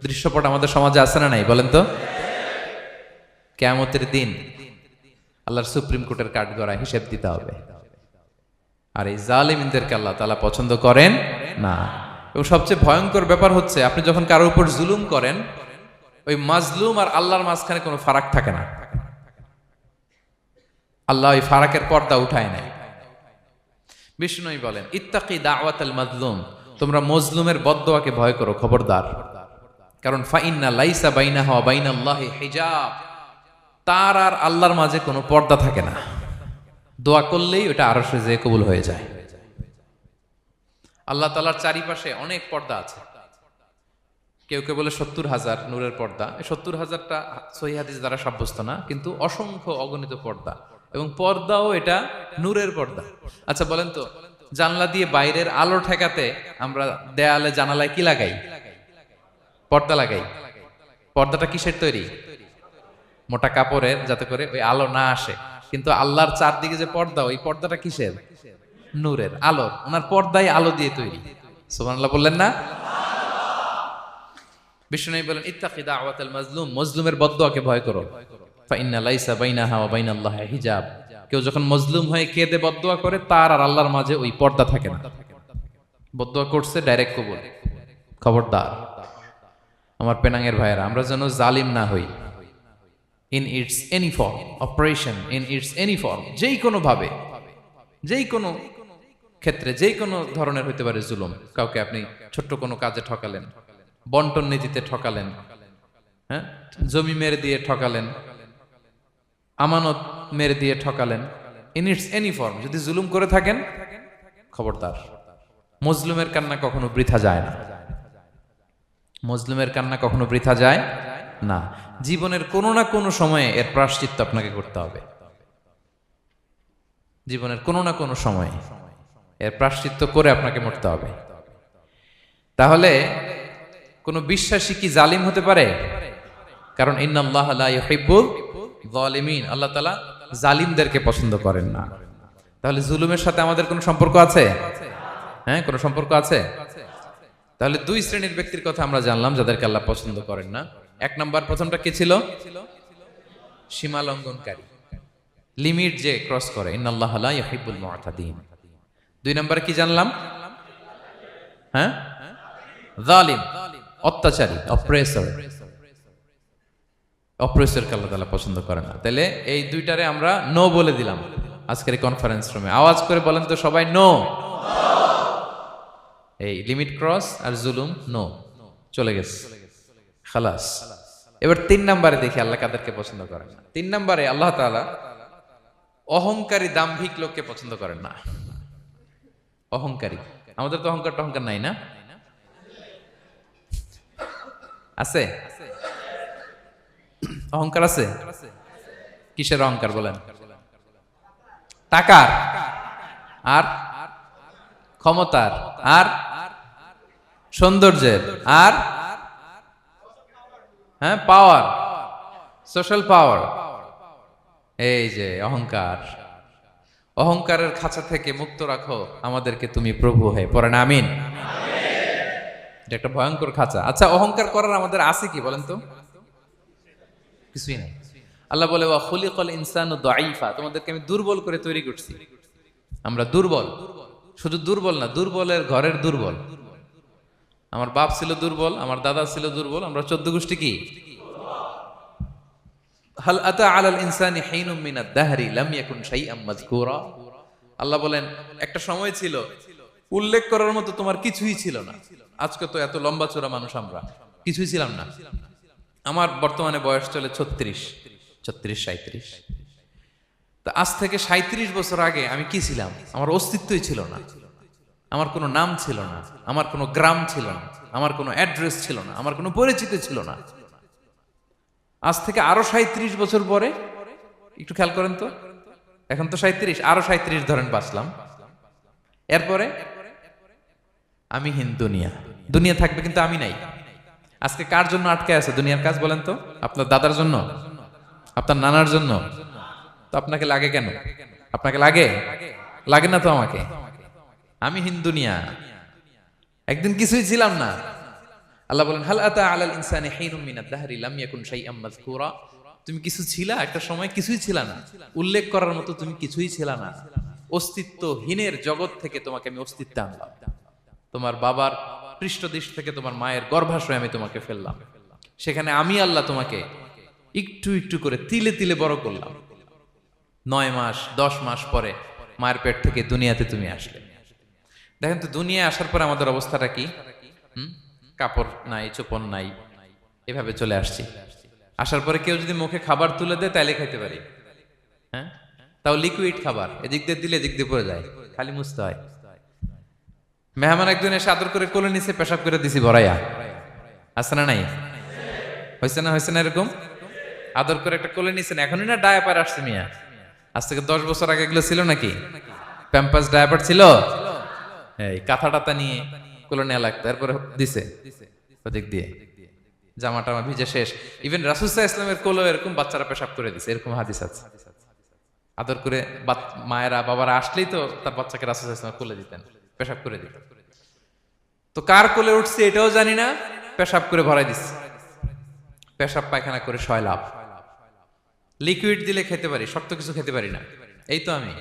দৃশ্যপট আমাদের সমাজে আছে না নাই বলেন তো? কিয়ামতের দিন আল্লাহর সুপ্রিম কোর্টের কাঠগড়ায় হিসেব দিতে হবে। আর এই জালিমদেরকে আল্লাহ তাআলা পছন্দ করেন না। এবং সবচেয়ে ভয়ঙ্কর ব্যাপার হচ্ছে, আপনি যখন কারোর উপর জুলুম করেন, ওই মাজলুম আর আল্লাহর মাঝখানে কোনো ফারাক থাকে না। আল্লাহ ওই ফারাকের পর্দা উঠায় নাই। বিষ্ণু বলেন, ইত্তাকি দাওয়াতাল মাজলুম, তোমরা মজলুমের বদদোয়াকে ভয় করো, খবরদার। কারণ ফাইন্না লাইসা বাইনাহু ওয়া বাইনাল্লাহি হিজাব, তার আর আল্লাহর মাঝে কোনো পর্দা থাকে না। দোয়া করলেই ওটা আরশে যেয়ে কবুল হয়ে যায়। আল্লাহ তাআলার চারিপাশে অনেক পর্দা আছে। কেউ কেউ বলে 70,000 নূরের পর্দা। এই 70,000টা সহিহ হাদিস দ্বারা সাব্যস্ত না, কিন্তু অসংখ্য অগণিত পর্দা, এবং পর্দাও এটা নূরের পর্দা। আচ্ছা বলেন তো, জানলা দিয়ে বাইরের আলো ঠেকাতে আমরা দেয়ালে জানালায় কি লাগাই? পর্দা লাগাই। পর্দাটা কিসের তৈরি? মোটা কাপড়ের, যাতে করে ওই আলো না আসে। কিন্তু আল্লাহর চারদিকে যে পর্দা, ওই পর্দাটা কিসের? নূরের, আলোর। ওনার পর্দাই আলো দিয়ে তৈরি। সুবহানাল্লাহ বললেন না? বিষ্ণু বলেন, ইত্তাকি দাওয়াতাল মাজলুম, মজলুমের বদদোয়াকে ভয় করো। ফাইন্না লাইসা বাইনাহা ওয়া বাইনাল্লাহি হিজাব, কেউ যখন মজলুম হয়ে কেঁদে বদদোয়া করে, তার আর আল্লাহর মাঝে ওই পর্দা থাকে না। বদদোয়া করছে, ডাইরেক্ট কবুল। খবরদার আমার পেনাঙ্গের ভাইয়েরা, আমরা যেন জালিম না হই। In it's any form, operation in it's any form, যেই কোনো ভাবে, যেই কোনো ক্ষেত্রে, যেই কোনো ধরনের হইতে পারে জুলুম। কাউকে আপনি ছোট্ট কোনো কাজে ঠকালেন, বন্টন নীতিতে ঠকালেন, হ্যাঁ, জমি মেরে দিয়ে ঠকালেন, আমানত মেরে দিয়ে ঠকালেন, ইন ইটস এনি ফর্ম যদি জুলুম করে থাকেন, খবরদার। মজলুমের কান্না কখনো বৃথা যায় না। মজলুমের কান্না কখনো বৃথা যায় না। জীবনের কোনো না কোনো সময়ে এর প্রায়শ্চিত্ত আপনাকে করতে হবে। জীবনের কোনো না কোনো সময়ে এর প্রায়শ্চিত্ত করে আপনাকে মরতে হবে। তাহলে কোন বিশ্বাসী কি জালিম হতে পারে? কারণ ইন্নাল্লাহ লা ইউহিব্বুল যালিমিন, আল্লাহ তাআলা জালিমদেরকে পছন্দ করেন না। তাহলে জুলুমের সাথে আমাদের কোনো সম্পর্ক আছে? হ্যাঁ, কোনো সম্পর্ক আছে? তাহলে দুই শ্রেণীর ব্যক্তির কথা আমরা জানলাম যাদেরকে আল্লাহ পছন্দ করেন না। এক নাম্বার, প্রথমটা কি ছিল? সীমা লঙ্ঘনকারী, লিমিট যে ক্রস করে, ইন্নাল্লাহ লা ইউহিব্বুল মুআতাদিন। দুই নাম্বারে কি জানলাম? হ্যাঁ, জালিম, অত্যাচারী, অপ্রেসরকে আল্লাহ তাআলা পছন্দ করে না। তাহলে এই দুইটারে আমরা নো বলে দিলাম আজকের এই কনফারেন্স রুমে। আওয়াজ করে বলেন তো সবাই, নো। এই লিমিট ক্রস আর জুলুম নো, চলে গেছে, খালাস। এবার তিন নাম্বারে দেখি আল্লাহ কাদেরকে পছন্দ করেন না। তিন নাম্বারে আল্লাহ তাআলা অহংকারী, দাম্ভিক লোককে পছন্দ করেন না। অহংকারী, আমাদের তো অহংকার নাই না? আছে? অহংকার আছে? কিসের অহংকার বলেন? টাকার, আর ক্ষমতার, আর সৌন্দর্যের, আর হ্যাঁ পাওয়ার, সোশ্যাল পাওয়ার। এই যে অহংকার, অহংকারের খাঁচা থেকে মুক্ত রাখো আমাদেরকে তুমি প্রভু হয়ে, পড়েন আমিন। এটা একটা ভয়ঙ্কর খাঁচা। আচ্ছা, অহংকার করার আমাদের আছে কি বলেন তো? কিছুই নাই। আল্লাহ বলে ওয়া খুলিকাল ইনসানু দাঈফা, তোমাদেরকে আমি দুর্বল করে তৈরি করছি। আমরা দুর্বল, শুধু দুর্বল না, দুর্বলের ঘরের দুর্বল। আমার বাপ ছিল দুর্বল, আমার দাদা ছিল দুর্বল, আমরা 14 গোষ্ঠী কি? হাল আতা আলাল ইনসানি হিনুম মিনাদ দাহরি লাম ইয়াকুন শাইআম মাযকুরা। আল্লাহ বলেন একটা সময় ছিল উল্লেখ করার মতো তোমার কিছুই ছিল না। আজকে তো এত লম্বা চওড়া মানুষ, আমরা কিছুই ছিলাম না। আমার বর্তমানে বয়স চলে 36, 37। তা আজ থেকে 37 বছর আগে আমি কি ছিলাম? আমার অস্তিত্বই ছিল না, আমার কোনো নাম ছিল না, আমার কোনো গ্রাম ছিল না, আমার কোনো অ্যাড্রেস ছিল না, আমার কোনো পরিচিতি ছিল না। আজ থেকে আরো 37 বছর পরে একটু খেয়াল করেন তো, এখন তো 37, আরো 37 ধরেন বাঁচলাম। এরপরে আমি দুনিয়া, দুনিয়া থাকবে কিন্তু আমি নাই। আজকে কার জন্য আটকে আছে দুনিয়ার কাজ বলেন তো? আপনার দাদার জন্য, আপনার নানার জন্য। তো আপনাকে লাগে কেন? আপনাকে লাগে? লাগে না তো আমাকে। আমি দুনিয়া, একদিন কিছুই ছিলাম না। আল্লাহ বলেন হাল আতা আলাল ইনসানি হিনুম মিনাদ দাহরি লাম ইয়াকুন শাইআম মাযকুরা। তুমি কিছু ছিলা, একটা সময় কিছুই ছিলা না, উল্লেখ করার মতো তুমি কিছুই ছিলা না। অস্তিত্বহীনের জগৎ থেকে তোমাকে আমি অস্তিত্ব আনলাম। তোমার বাবার পৃষ্ঠদেশ থেকে তোমার মায়ের গর্ভাশয়ে আমি তোমাকে ফেললাম। সেখানে আমি আল্লাহ তোমাকে একটু একটু করে তিলে তিলে বড় করলাম। 9 মাস 10 মাস পরে মায়ের পেট থেকে দুনিয়াতে তুমি আসলে। দেখেন তো দুনিয়ায় আসার পরে আমাদের অবস্থাটা কি? কাপড় নাই, চোপড় নাই, এভাবে চলে আসছি। আসার পরে কেউ যদি মুখে খাবার তুলে দেয় তাইলে খাইতে পারি, হ্যাঁ, তাও লিকুইড খাবার, এদিক দিয়ে দিলে এদিক দিয়ে পড়ে যায়, খালি মুছতে হয়। মেহমান একজন এসে আদর করে কোলে নিচে পেশাব করে দিছি ভরাইয়া, আছে না নাই? হয়েছে না এরকম? আদর করে একটা কোলে নিছেন, এখনই না ডায়াপার আসছে মিয়া। আজ থেকে 10 বছর আগে এগুলো ছিল নাকি? প্যাম্পাস ডায়াপার ছিল, এই কাঁথা টাথা নিয়ে কোলে নেওয়া লাগতো, তারপরে দিছে ওদিক দিয়ে জামাটা ভিজে শেষ। ইভেন রাসূল সাল্লাল্লাহু আলাইহি ওয়াসাল্লামের কোলে এরকম বাচ্চারা পেশাব করে দিছে, এরকম হাদিস আছে। আদর করে মায়েরা বাবারা আসলেই তো তার বাচ্চাকে রাসূল সাল্লাল্লাহু আলাইহি ওয়াসাল্লাম কোলে দিতেন, পেশাব করে দিতেন। তো কার কোলে উঠছে এটাও জানি না, পেশাব করে ভরাই দিচ্ছে। পেশাব পায়খানা করে সয়লাভ। লিকুইড দিলে খেতে পারি, শক্ত কিছু খেতে পারি না। এই তো আমি,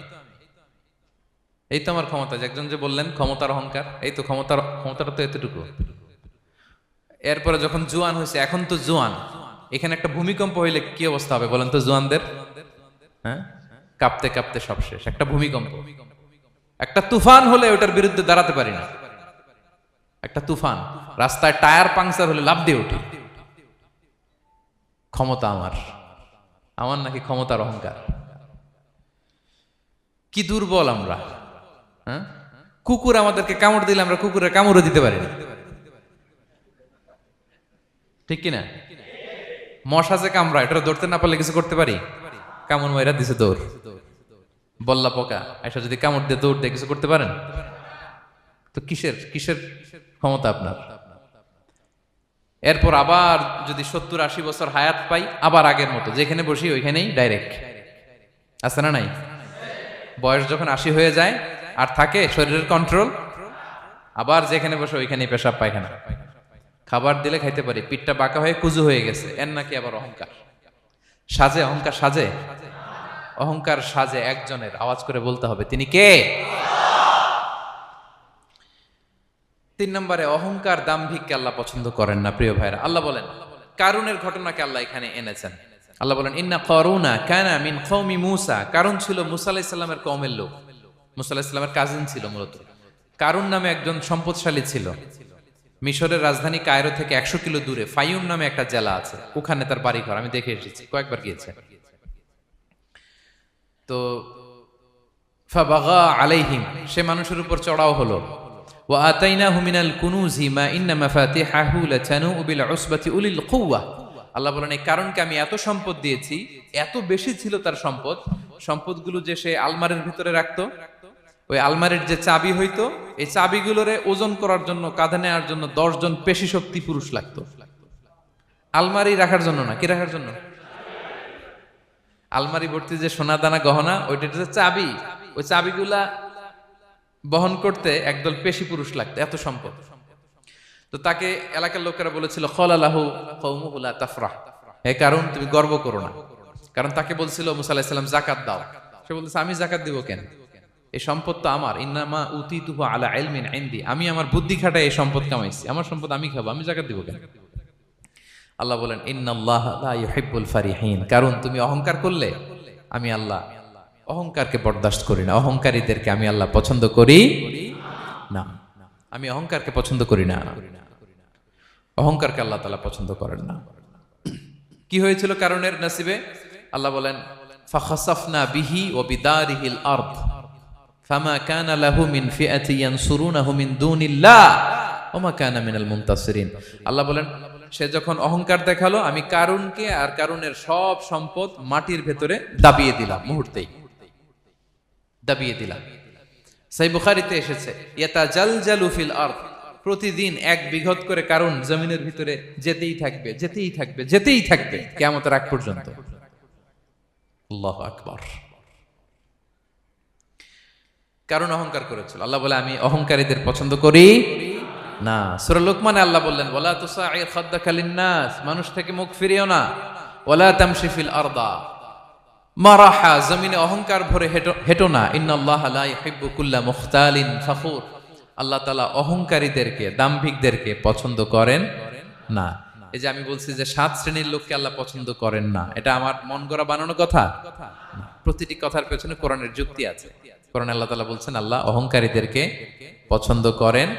এই তো আমার ক্ষমতা। একজন যে বললেন ক্ষমতার অহংকার, এই তো ক্ষমতাটা তো এতটুকু। এরপরে যখন জোয়ান হয়েছে, এখন তো জোয়ান, এখানে একটা ভূমিকম্প হইলে কি অবস্থা হবে বলেন তো জোয়ানদের? হ্যাঁ, কাঁপতে কাঁপতে সব শেষ। একটা ভূমিকম্প, একটা তুফান হলে ওটার বিরুদ্ধে দাঁড়াতে পারি না। একটা তুফান, রাস্তায় টায়ার পাংচার হলে লাফ দিয়ে উঠি। ক্ষমতা আমার নাকি ক্ষমতার অহংকার? কি দুর্বল আমরা! হ্যাঁ, কুকুর আমাদেরকে কামড় দিলে আমরা কুকুরের কামড়ও দিতে পারি না। ঠিক কিনা? মশা যে কামড়া, এটা ধরতে না পারলে কিছু করতে পারি? কামড় মাইরা দিছে দৌড়। বল্লা পোকা আইসা যদি কামড় দিয়ে দৌড় দিয়ে কিছু করতে পারেন? তো কিসের কিসের ক্ষমতা আপনার? এরপর আবার যদি 70-80 বছর হায়াত পাই, আবার আগের মতো যেখানে বসি ওইখানেই ডাইরেক্ট। আছে না নাই? বয়স যখন 80 হয়ে যায় আর থাকে শরীরের কন্ট্রোল, আবার যেখানে বসে ওইখানেই পেশাব পায়খানা। খাবার দিলে খাইতে পারি, পিঠটা বাঁকা হয়ে কুজু হয়ে গেছে, এর নাকি আবার অহংকার। সাজে অহংকার, সাজে অহংকার, সাজে একজনের। আওয়াজ করে বলতে হবে, তিনি কে? 3 নম্বরে, অহংকার দাম্ভিককে আল্লাহ পছন্দ করেন না। প্রিয় ভাইরা, আল্লাহ বলেন কারুনের ঘটনাকে আল্লাহ এখানে এনেছেন। আল্লাহ বলেন ইন্না কারুনা কানা মিন কওমি মূসা। কারুন ছিল মূসা আলাইহিস সালামের কওমের লোক। মূসা আলাইহিস সালামের কাজিন ছিল মূলত। কারুন নামে একজন সম্পদশালী ছিল। মিশরের রাজধানী কায়রো থেকে 100 কিলো দূরে ফাইয়ুম নামে একটা জেলা আছে, ওখানে তার বাড়ি ঘর। আমি দেখে এসেছি, কয়েকবার গিয়েছে। তো ফাবাগা আলাইহিম, সে মানুষের উপর চড়াও হলো। ওয়া আতাইনাহু মিনাল কুনুজি মা ইন্না মাফাতিহাহু লাতানু বিল উসবাতি উলিল কুওয়া। আল্লাহ বলেন এই কারণকে আমি এত সম্পদ দিয়েছি, এত বেশি ছিল তার সম্পদ, সম্পদগুলো যে সে আলমারির ভিতরে রাখতো, ওই আলমারির যে চাবি হইতো, এই চাবিগুলোরে ওজন করার জন্য, কাঁধে নেওয়ার জন্য 10 জন পেশি শক্তি পুরুষ লাগতো। আলমারি রাখার জন্য না, কি রাখার জন্য? আলমারি ভর্তি যে সোনা দানা গহনা, ওইটার যে চাবি, ওই চাবিগুলা বহন করতে একদল পেশি পুরুষ লাগতো, এত সম্পদ। তো তাকে এলাকার লোকেরা বলেছিল ক্বালালাহু কওমুহু লা তাফরাহ, হে কারণ তুমি গর্ব করো না। কারণ তাকে বলছিল মুসা আলাইহিস সালাম যাকাত দাও। সে বলতেছে আমি যাকাত দিব কেন? এই সম্পদ তো আমার। ইন্নামা উতিতুহু আলা ইলমিন ইনদি, আমি আমার বুদ্ধি খাটায় এই সম্পদ কামাইছি, আমার সম্পদ আমি খাবো, আমি যাকাত দিব কেন? আল্লাহ বলেন ইন্নাল্লাহা লা ইউহিব্বুল ফারিহিন। কারণ তুমি অহংকার করলে আমি আল্লাহ অহংকারকে বরদাস্ত করি না, অহংকারীদেরকে আমি আল্লাহ পছন্দ করি না। আমি অহংকারকে পছন্দ করি না, অহংকারকে আল্লাহ তাআলা পছন্দ করেন না। কি হয়েছিল কারণের নসিবে? আল্লাহ বলেন ফাখাসাফনা বিহি ওয়া বিদারিহিল আরদ ফামা কানা লাহু মিন ফিআতি ইয়ানসুরুনাহু মিন দুনিল্লাহ ওয়া মা কানা মিনাল মুনতাসিরিন। আল্লাহ বলেন সে যখন অহংকার দেখালো, আমি কারুনকে আর কারুনের সব সম্পদ মাটির ভেতরে দাবিয়ে দিলাম, মুহূর্তেই দাবিয়ে দিলাম। সহিহ বুখারীতে এসেছে ইয়াতাজালজালু ফিল আরদ, প্রতিদিন 1 বিঘত করে কারুন জমিনের ভিতরে যেতেই থাকবে, যেতেই থাকবে, যেতেই থাকবে কিয়ামতের আগ পর্যন্ত। আল্লাহু আকবার। কারণ অহংকার করেছিল। আল্লাহ বলে আমি অহংকারীদের পছন্দ করি না। সূরা লোকমানে আল্লাহ বললেন ওয়ালা তুসাইর খাদ্দাকা লিন্নাস, মানুষ থেকে মুখ ফিরিও না। ওয়ালা তামশি ফিল আরদা মারাহা, জমিনে অহংকার ভরে হেঁটো না। ইন্নাল্লাহা লা ইউহিব্বু কুল্লা মুখতালিন ফখুর, আল্লাহ তাআলা অহংকারীদেরকে, দাম্ভিকদেরকে পছন্দ করেন না। এই যে আমি বলছি যে 7 শ্রেণীর লোককে আল্লাহ পছন্দ করেন না, এটা আমার মন গড়া বানানো কথা। প্রতিটি কথার পেছনে কোরআনের যুক্তি আছে। কোরআনে আল্লাহ তাআলা বলছেন আল্লাহ অহংকারীদেরকে পছন্দ করেন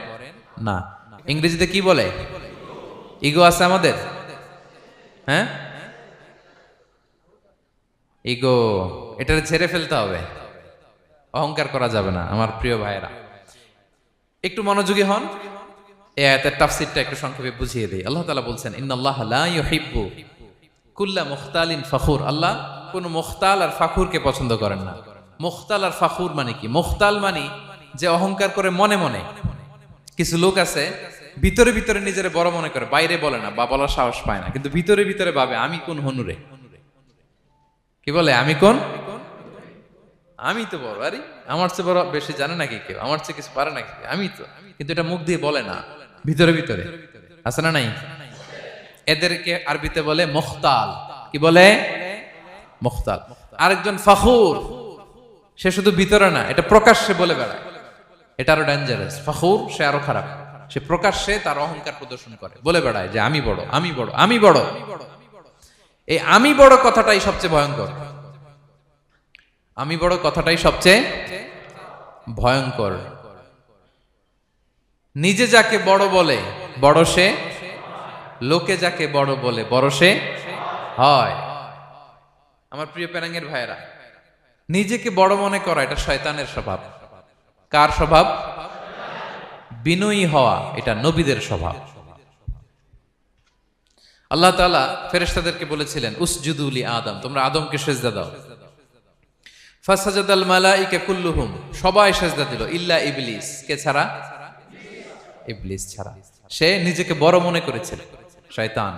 না। ইংরেজিতে কি বলে? ইগো আছে আমাদের, হ্যাঁ? ইগো, এটা ছেড়ে ফেলতে হবে, অহংকার করা যাবে না। আমার প্রিয় ভাইয়েরা, একটু মনোযোগী হন। এই আয়াতের তাফসীরটা একটু সংক্ষেপে বুঝিয়ে দেই। আল্লাহ তাআলা বলছেন ইন্নাল্লাহা লা ইউহিব্বু কুল্লা মুখতালিন ফখুর, আল্লাহ কোন মুখতাল আর ফাখুরকে পছন্দ করেন না। মুখতাল আর ফাখুর মানে কি? মুখতাল মানে যে অহংকার করে মনে মনে। কিছু লোক আছে ভিতরে ভিতরে নিজের বড় মনে করে, বাইরে বলে না বা বলার সাহস পায় না, কিন্তু ভিতরে ভিতরে ভাবে আমি কোন হনুরে। কি বলে? আমি কোন? আমি তো বড়, আরে আমার চেয়ে বড় বেশি জানে নাকি কেউ? আমার চেয়ে কিছু পারে নাকি? আমি তো, কিন্তু এটা মুখ দিয়ে বলে না, ভিতরে ভিতরে আছে না নাই? এদেরকে আরবিতে বলে মুখতাল। কি বলে? মুখতাল। আরেকজন ফাখুর, সে শুধু ভিতরে না, এটা প্রকাশ্যে বলে বেড়ায়। এটা আরো ডেঞ্জারাস। ফাখুর সে আরো খারাপ, সে প্রকাশ্যে তার অহংকার প্রদর্শন করে, বলে বেড়ায় যে আমি বড়, আমি বড়, আমি বড়। এই আমি বড় কথাটাই সবচেয়ে ভয়ঙ্কর। আমি বড় কথাটাই সবচেয়ে ভয়ঙ্কর। নিজে যাকে বড় বলে বড় সে, লোকে যাকে বড় বলে বড় সে হয়। আমার প্রিয় পেনাঙ্গের ভাইয়েরা, নিজেকে বড় মনে করা এটা শয়তানের স্বভাব। কার স্বভাব? বিনয়ী হওয়া এটা নবীদের স্বভাব। আল্লাহ তাআলা ফেরেশতাদেরকে বলেছিলেন উসজুদু লি আদম, তোমরা আদমকে সিজদা দাও। ফাসাজাদাল মালাইকা কুল্লুহুম, সবাই সিজদা দিল ইল্লা ইবলিস, কে ছাড়া? ইবলিস ছাড়া। সে নিজেকে বড় মনে করেছিল, শয়তান।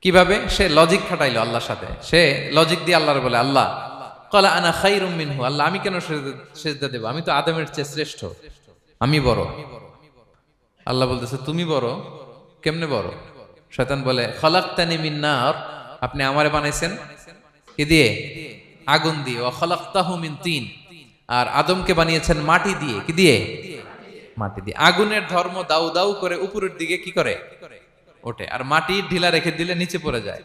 কিভাবে? সে লজিক খাটাইলো আল্লাহর সাথে। সে লজিক দিয়ে আল্লাহর বলে, আল্লাহ ক্বালা আনা খায়রুম মিনহু, আল্লাহ আমি কেন সিজদা দেব? আমি তো আদমের চেয়ে শ্রেষ্ঠ, আমি বড়। আল্লাহ বলতেছে তুমি বড়? কেমনে বড়? শয়তান বলে খলাকতানি মিন নার, আপনি আমারে বানাইছেন কি দিয়ে? আগুন দিয়ে। ওয়া খলাকতাহু মিন তিন, আর আদমকে বানিয়েছেন মাটি দিয়ে। কি দিয়ে? মাটি দিয়ে। আগুনের ধর্ম দাউ দাউ করে উপরের দিকে কি করে? ওঠে। আর মাটি ঢিলা রেখে দিলে নিচে পড়ে যায়।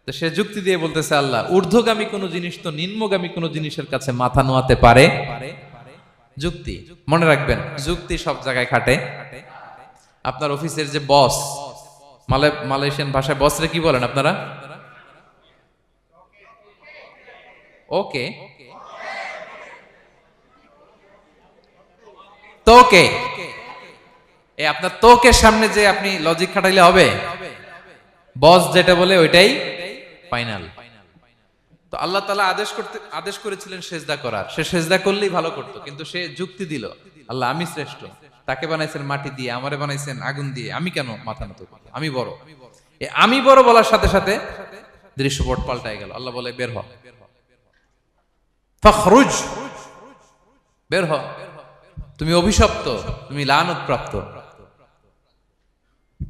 তো সে যুক্তি দিয়ে বলতেছে আল্লাহ ঊর্ধ্বগামী কোন জিনিস তো নিম্নগামী কোন জিনিসের কাছে মাথা নোয়াতে পারে? যুক্তি। মনে রাখবেন, যুক্তি সব জায়গায় খাটে। আপনার অফিসের যে বস, মালয়েশিয়ান ভাষায় বসরে কি বলেন আপনারা? ওকে, তোকে। আপনার তোকের সামনে যে আপনি লজিক খাটাইলে হবে? বস যেটা বলে ওইটাই ফাইনাল। তো আল্লাহ তাআলা আদেশ করেছিলেন সেজদা করার। সে সেজদা করলেই ভালো করতো, কিন্তু সে যুক্তি দিল আল্লাহ আমি শ্রেষ্ঠ, তাকে বানাইছেন মাটি দিয়ে, আমারে বানাইছেন আগুন দিয়ে, আমি কেন মাথা নত করব? আমি বড়। আমি বড় বলার সাথে সাথে দৃশ্যপট পাল্টায় গেল। আল্লাহ বলে বের হ, ফাখরুজ, বের হ, তুমি অভিশপ্ত, তুমি লানত প্রাপ্ত,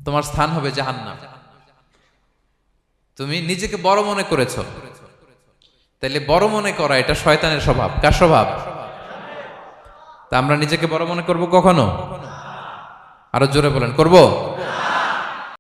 তোমার স্থান হবে জাহান্নাম। তুমি নিজেকে বড় মনে করেছো, তাইলে বড় মনে করা এটা শয়তানের স্বভাব। কার স্বভাব? তা আমরা নিজেকে বড় মনে করব কখনো? আরো জোরে বলেন, করব?